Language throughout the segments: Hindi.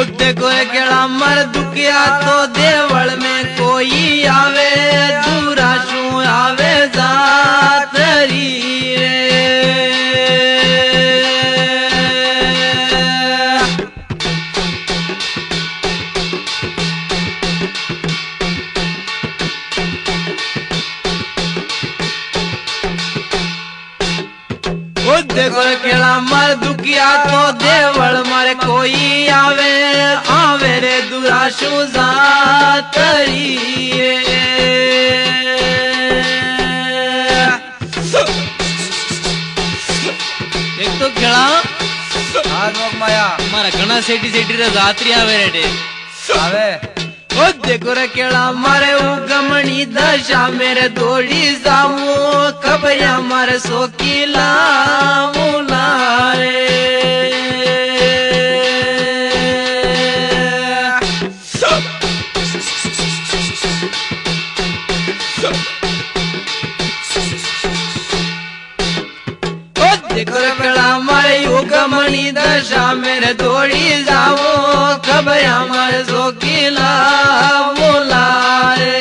देखो केड़ा मर दुखिया तो देवल में कोई आवे दूरा शू आवे जातरी रे। देखो केड़ा मर दुखिया तो देवल मर कोई आवे आवे रे दुराशु जातरी रे। एक तो केड़ा आज माया मारा घना सेठी सेठी रे जातरी आवे रे आवे। ओ देखो रे केड़ा मारे उगमणी दशा मेरे दौड़ी जाऊं खबरिया मारे सोकीला मुलारे। ओ देखो रे केड़ा मारे उगमणी दशा मेरे दौड़ी जाऊं खबरिया मारे सोकीला मुलारे।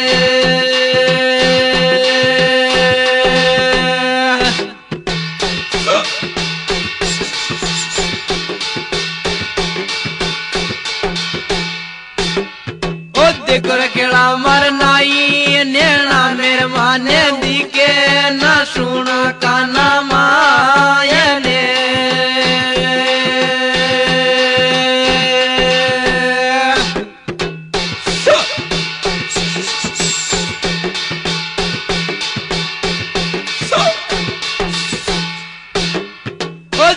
देखो केड़ा मर नाई नैना मेरे माने दिखे ना सुनो काना मायने।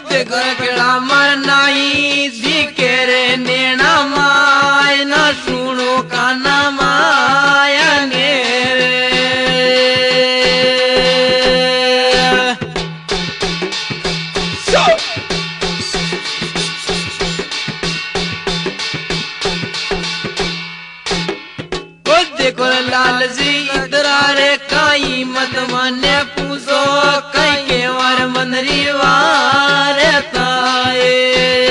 देखो केड़ा मर नाई दिखे रे नैना माय ना सुनो काना मायने रे। देखो लाल जी इधरा रे काई मत माने पूछो कई के वार मंदरी वार ताए।